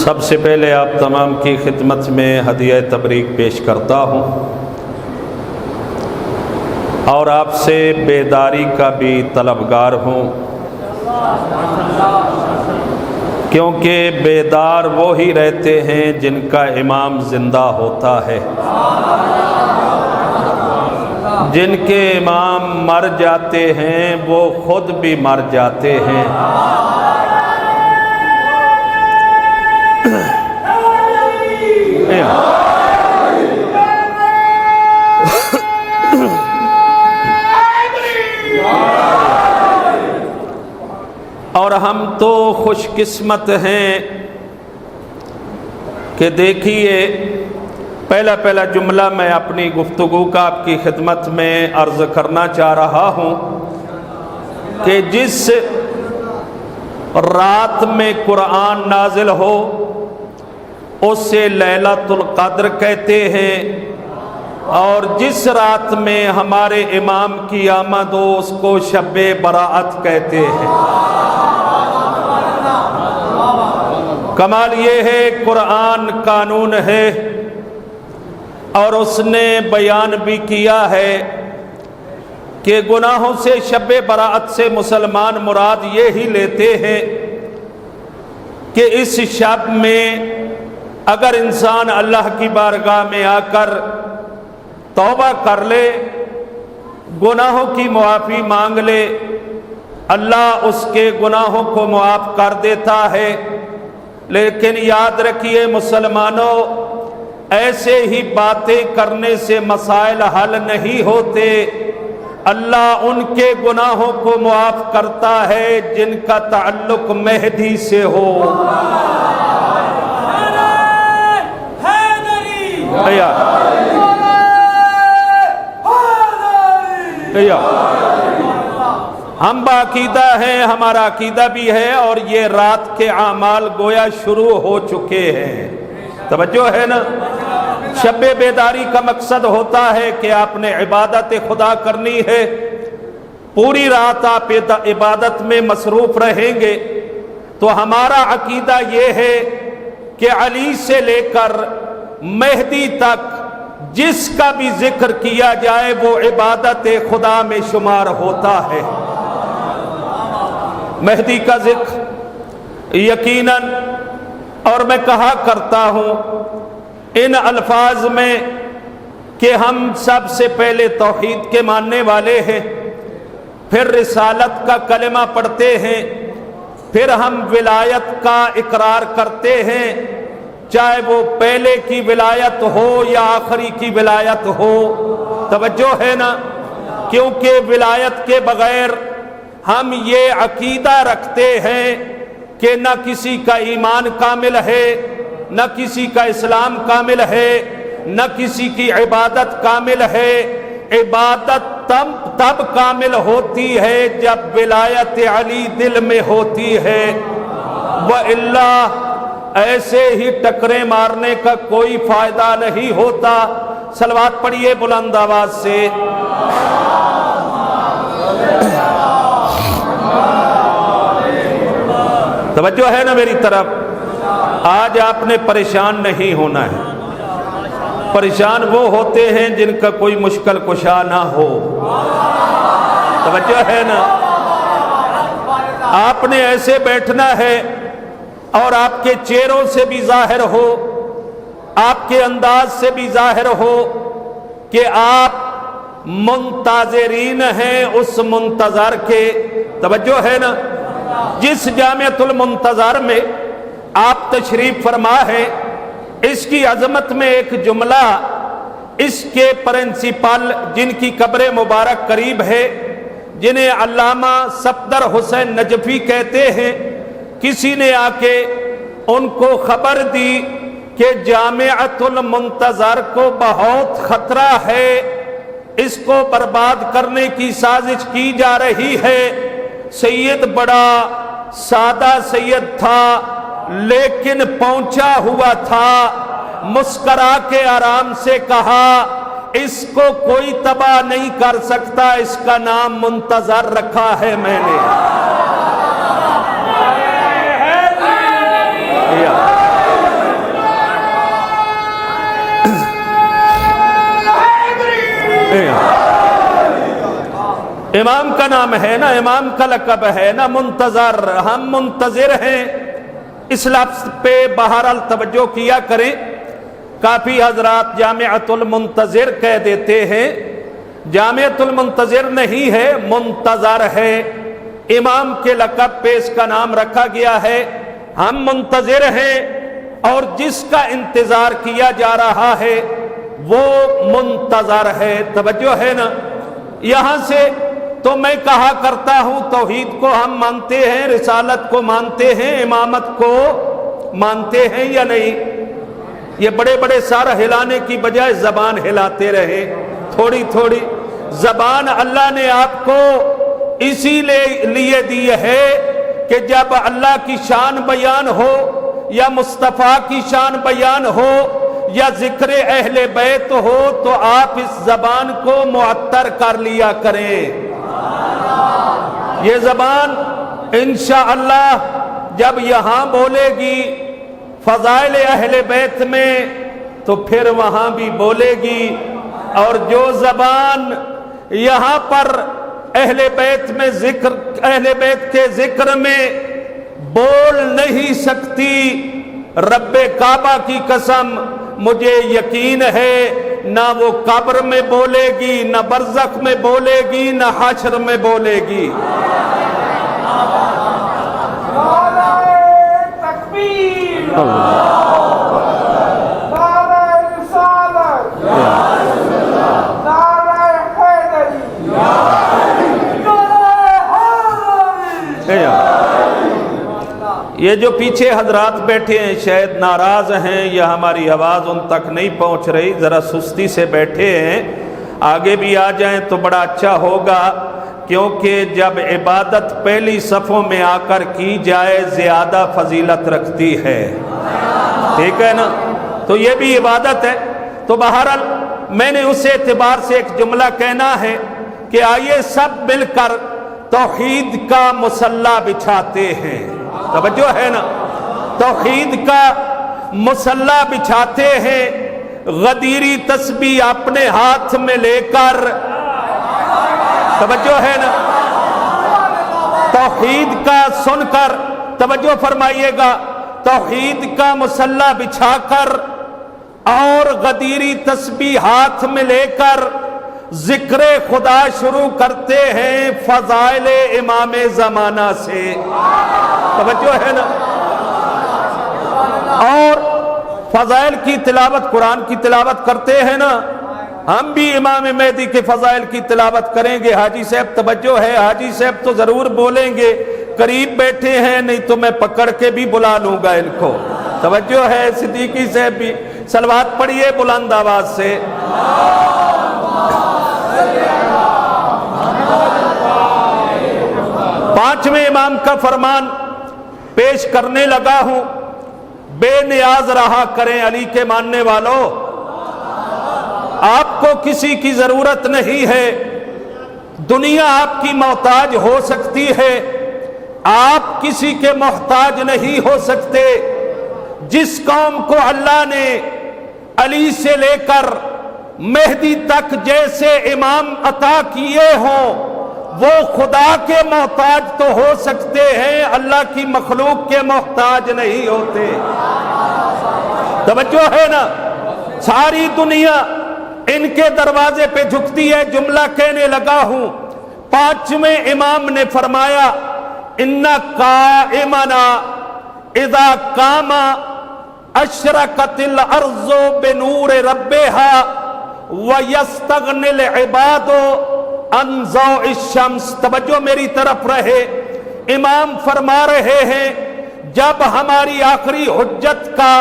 سب سے پہلے آپ تمام کی خدمت میں ہدیہ تبریک پیش کرتا ہوں اور آپ سے بیداری کا بھی طلبگار ہوں، کیونکہ بیدار وہی رہتے ہیں جن کا امام زندہ ہوتا ہے۔ جن کے امام مر جاتے ہیں وہ خود بھی مر جاتے ہیں۔ اور ہم تو خوش قسمت ہیں کہ دیکھیے، پہلا جملہ میں اپنی گفتگو کا آپ کی خدمت میں عرض کرنا چاہ رہا ہوں کہ جس رات میں قرآن نازل ہو اسے لیلۃ القدر کہتے ہیں، اور جس رات میں ہمارے امام کی آمد ہو اس کو شب برأت کہتے ہیں۔ کمال یہ ہے قرآن قانون ہے، اور اس نے بیان بھی کیا ہے کہ گناہوں سے شب برأت سے مسلمان مراد یہی لیتے ہیں کہ اس شب میں اگر انسان اللہ کی بارگاہ میں آ کر توبہ کر لے، گناہوں کی معافی مانگ لے، اللہ اس کے گناہوں کو معاف کر دیتا ہے۔ لیکن یاد رکھیے مسلمانوں، ایسے ہی باتیں کرنے سے مسائل حل نہیں ہوتے۔ اللہ ان کے گناہوں کو معاف کرتا ہے جن کا تعلق مہدی سے ہو۔ ہم باعقیدہ ہیں، ہمارا عقیدہ بھی ہے، اور یہ رات کے اعمال گویا شروع ہو چکے ہیں۔ توجہ ہے نا؟ شب بیداری کا مقصد ہوتا ہے کہ آپ نے عبادت خدا کرنی ہے، پوری رات آپ عبادت میں مصروف رہیں گے۔ تو ہمارا عقیدہ یہ ہے کہ علی سے لے کر مہدی تک جس کا بھی ذکر کیا جائے وہ عبادت خدا میں شمار ہوتا ہے۔ مہدی کا ذکر یقیناً، اور میں کہا کرتا ہوں ان الفاظ میں کہ ہم سب سے پہلے توحید کے ماننے والے ہیں، پھر رسالت کا کلمہ پڑھتے ہیں، پھر ہم ولایت کا اقرار کرتے ہیں، چاہے وہ پہلے کی ولایت ہو یا آخری کی ولایت ہو۔ توجہ ہے نا؟ کیونکہ ولایت کے بغیر ہم یہ عقیدہ رکھتے ہیں کہ نہ کسی کا ایمان کامل ہے، نہ کسی کا اسلام کامل ہے، نہ کسی کی عبادت کامل ہے۔ عبادت تب کامل ہوتی ہے جب ولایت علی دل میں ہوتی ہے، وَإِلَّا ایسے ہی ٹکرے مارنے کا کوئی فائدہ نہیں ہوتا۔ صلوات پڑھیے بلند آواز سے۔ توجہ ہے نا میری طرف؟ آج آپ نے پریشان نہیں ہونا ہے۔ پریشان وہ ہوتے ہیں جن کا کوئی مشکل کشا نہ ہو۔ توجہ ہے نا؟ آپ نے ایسے بیٹھنا ہے اور آپ کے چہروں سے بھی ظاہر ہو، آپ کے انداز سے بھی ظاہر ہو کہ آپ منتظرین ہیں اس منتظر کے۔ توجہ ہے نا؟ جس جامعۃ المنتظر میں آپ تشریف فرما ہے، اس کی عظمت میں ایک جملہ اس کے پرنسپل جن کی قبر مبارک قریب ہے، جنہیں علامہ صفدر حسین نجفی کہتے ہیں، کسی نے آ کے ان کو خبر دی کہ جامعۃ المنتظر کو بہت خطرہ ہے، اس کو برباد کرنے کی سازش کی جا رہی ہے۔ سید بڑا سادہ سید تھا لیکن پہنچا ہوا تھا، مسکرا کے آرام سے کہا اس کو کوئی تباہ نہیں کر سکتا، اس کا نام منتظر رکھا ہے میں نے۔ امام کا نام ہے نا، امام کا لقب ہے نا منتظر، ہم منتظر ہیں۔ اس لفظ پہ بہرحال توجہ کیا کریں، کافی حضرات جامعۃ المنتظر کہہ دیتے ہیں، جامعۃ المنتظر نہیں ہے، منتظر ہے، امام کے لقب پہ اس کا نام رکھا گیا ہے۔ ہم منتظر ہیں اور جس کا انتظار کیا جا رہا ہے وہ منتظر ہے۔ توجہ ہے نا؟ یہاں سے تو میں کہا کرتا ہوں توحید کو ہم مانتے ہیں، رسالت کو مانتے ہیں، امامت کو مانتے ہیں یا نہیں؟ یہ بڑے بڑے سر ہلانے کی بجائے زبان ہلاتے رہے، تھوڑی تھوڑی زبان اللہ نے آپ کو اسی لیے دی ہے کہ جب اللہ کی شان بیان ہو یا مصطفیٰ کی شان بیان ہو یا ذکر اہل بیت ہو تو آپ اس زبان کو معطر کر لیا کریں۔ یہ زبان انشاءاللہ جب یہاں بولے گی فضائل اہل بیت میں تو پھر وہاں بھی بولے گی، اور جو زبان یہاں پر اہل بیت میں ذکر، اہل بیت کے ذکر میں بول نہیں سکتی، رب کعبہ کی قسم مجھے یقین ہے نہ وہ قبر میں بولے گی، نہ برزخ میں بولے گی، نہ حشر میں بولے گی۔ یہ جو پیچھے حضرات بیٹھے ہیں شاید ناراض ہیں یا ہماری آواز ان تک نہیں پہنچ رہی، ذرا سستی سے بیٹھے ہیں، آگے بھی آ جائیں تو بڑا اچھا ہوگا، کیونکہ جب عبادت پہلی صفوں میں آ کر کی جائے زیادہ فضیلت رکھتی ہے، ٹھیک ہے نا؟ تو یہ بھی عبادت ہے۔ تو بہرحال میں نے اس اعتبار سے ایک جملہ کہنا ہے کہ آئیے سب مل کر توحید کا مصلی بچھاتے ہیں۔ توجہ ہے نا؟ توحید کا مصلی بچھاتے ہیں، غدیری تسبیح اپنے ہاتھ میں لے کر، توجہ ہے نا؟ توحید کا سن کر توجہ فرمائیے گا، توحید کا مصلی بچھا کر اور غدیری تسبیح ہاتھ میں لے کر ذکر خدا شروع کرتے ہیں فضائل امام زمانہ سے، توجہ ہے نا؟ اور فضائل کی تلاوت، قرآن کی تلاوت کرتے ہیں نا، ہم بھی امام مہدی کے فضائل کی تلاوت کریں گے۔ حاجی صاحب توجہ ہے، حاجی صاحب تو ضرور بولیں گے، قریب بیٹھے ہیں، نہیں تو میں پکڑ کے بھی بلا لوں گا ان کو، توجہ ہے۔ صدیقی صاحب بھی صلوات پڑھیے بلند آواز سے۔ پانچویں امام کا فرمان پیش کرنے لگا ہوں، بے نیاز رہا کریں علی کے ماننے والوں، آپ کو کسی کی ضرورت نہیں ہے، دنیا آپ کی محتاج ہو سکتی ہے، آپ کسی کے محتاج نہیں ہو سکتے۔ جس قوم کو اللہ نے علی سے لے کر مہدی تک جیسے امام عطا کیے ہوں وہ خدا کے محتاج تو ہو سکتے ہیں، اللہ کی مخلوق کے محتاج نہیں ہوتے، توجہ ہے نا؟ ساری دنیا ان کے دروازے پہ جھکتی ہے۔ جملہ کہنے لگا ہوں، پانچویں امام نے فرمایا ان قائمنا اذا قام اشرقت الارض بنور ربها ويستغني العباد عن ضوء الشمس۔ توجہ میری طرف رہے، امام فرما رہے ہیں جب ہماری آخری حجت کا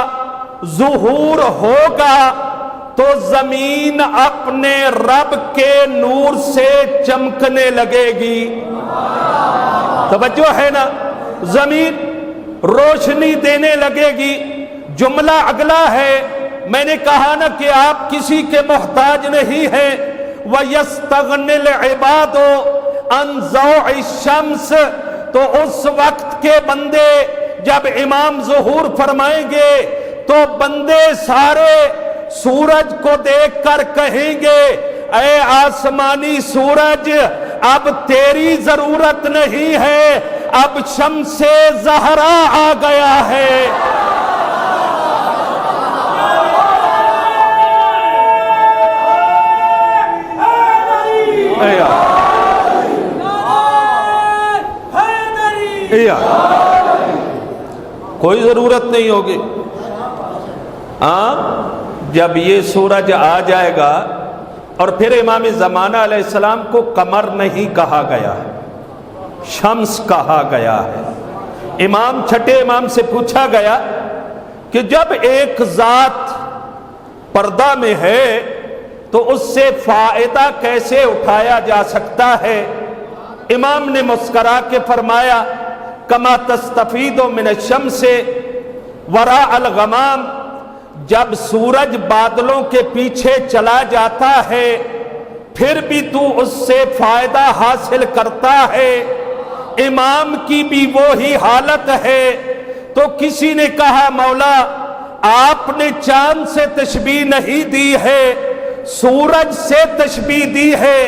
ظہور ہوگا تو زمین اپنے رب کے نور سے چمکنے لگے گی، توجہ ہے نا؟ زمین روشنی دینے لگے گی۔ جملہ اگلا ہے، میں نے کہا نا کہ آپ کسی کے محتاج نہیں ہیں۔ وَيَسْتَغْنِ الْعِبَادُ عَنْ ضَوْءِ الشَّمْسِ، تو اس وقت کے بندے جب امام ظہور فرمائیں گے تو بندے سارے سورج کو دیکھ کر کہیں گے اے آسمانی سورج، اب تیری ضرورت نہیں ہے، اب شمس زہرا آ گیا ہے۔ کوئی ضرورت نہیں ہوگی۔ جب یہ سورج آ جائے گا، اور پھر امام زمانہ علیہ السلام کو قمر نہیں کہا گیا، شمس کہا گیا ہے۔ چھٹے امام سے پوچھا گیا کہ جب ایک ذات پردہ میں ہے تو اس سے فائدہ کیسے اٹھایا جا سکتا ہے؟ امام نے مسکرا کے فرمایا کما تستفید من الشمس وراء الغمام، جب سورج بادلوں کے پیچھے چلا جاتا ہے پھر بھی تو اس سے فائدہ حاصل کرتا ہے۔ امام کی بھی وہی حالت ہے۔ تو کسی نے کہا مولا آپ نے چاند سے تشبیہ نہیں دی ہے، سورج سے تشبیہ دی ہے،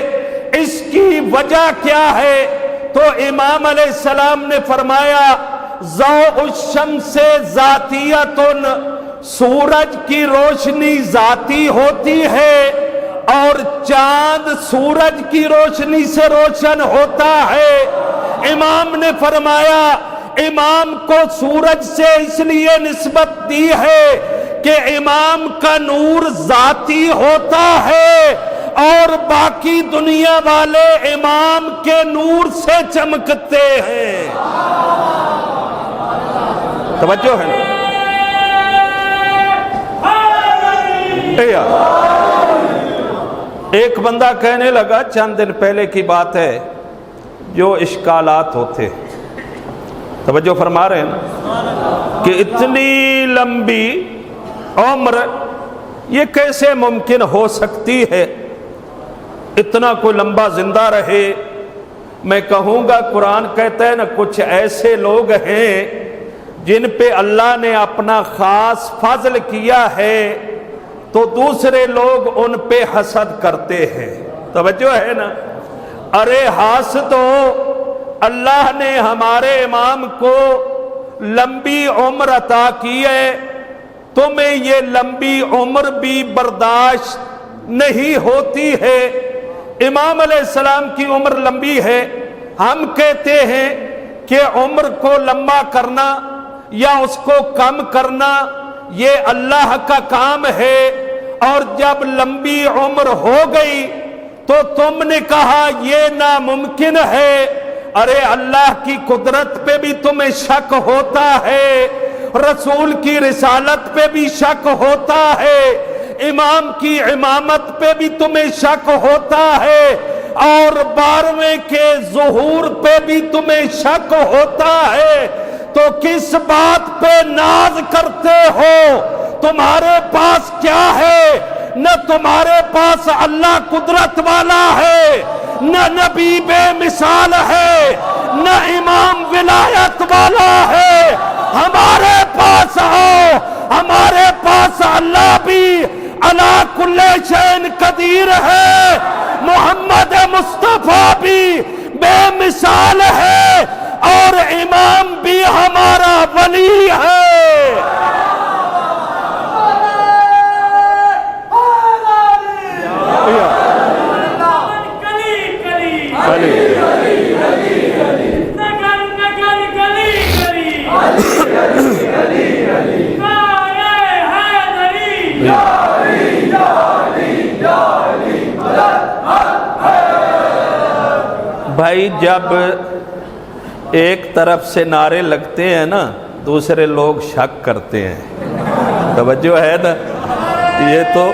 اس کی وجہ کیا ہے؟ تو امام علیہ السلام نے فرمایا ضوء الشمس ذاتیۃ، سورج کی روشنی ذاتی ہوتی ہے اور چاند سورج کی روشنی سے روشن ہوتا ہے۔ امام نے فرمایا امام کو سورج سے اس لیے نسبت دی ہے کہ امام کا نور ذاتی ہوتا ہے اور باقی دنیا والے امام کے نور سے چمکتے ہیں۔ توجہ ہے نا؟ ایک بندہ کہنے لگا، چند دن پہلے کی بات ہے، جو اشکالات ہوتے، توجہ فرما رہے ہیں نا، کہ اتنی لمبی عمر یہ کیسے ممکن ہو سکتی ہے، اتنا کوئی لمبا زندہ رہے۔ میں کہوں گا قرآن کہتا ہے نا کچھ ایسے لوگ ہیں جن پہ اللہ نے اپنا خاص فضل کیا ہے تو دوسرے لوگ ان پہ حسد کرتے ہیں۔ توجہ ہے نا؟ ارے حاسد ہو، اللہ نے ہمارے امام کو لمبی عمر عطا کی ہے، تمہیں یہ لمبی عمر بھی برداشت نہیں ہوتی ہے۔ امام علیہ السلام کی عمر لمبی ہے، ہم کہتے ہیں کہ عمر کو لمبا کرنا یا اس کو کم کرنا یہ اللہ کا کام ہے، اور جب لمبی عمر ہو گئی تو تم نے کہا یہ ناممکن ہے۔ ارے اللہ کی قدرت پہ بھی تمہیں شک ہوتا ہے، رسول کی رسالت پہ بھی شک ہوتا ہے، امام کی امامت پہ بھی تمہیں شک ہوتا ہے، اور 12ویں کے ظہور پہ بھی تمہیں شک ہوتا ہے، تو کس بات پہ ناز کرتے ہو؟ تمہارے پاس کیا ہے؟ نہ تمہارے پاس اللہ قدرت والا ہے، نہ نبی بے مثال ہے، نہ امام ولایت والا ہے۔ ہمارے پاس آؤ، ہمارے پاس اللہ بھی علی کل شیء قدیر ہے، محمد مصطفیٰ بھی بے مثال ہے، اور امام بھی ہمارا ولی ہے۔ بھائی جب ایک طرف سے نعرے لگتے ہیں نا دوسرے لوگ شک کرتے ہیں، توجہ ہے نا؟ یہ تو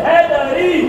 حیدری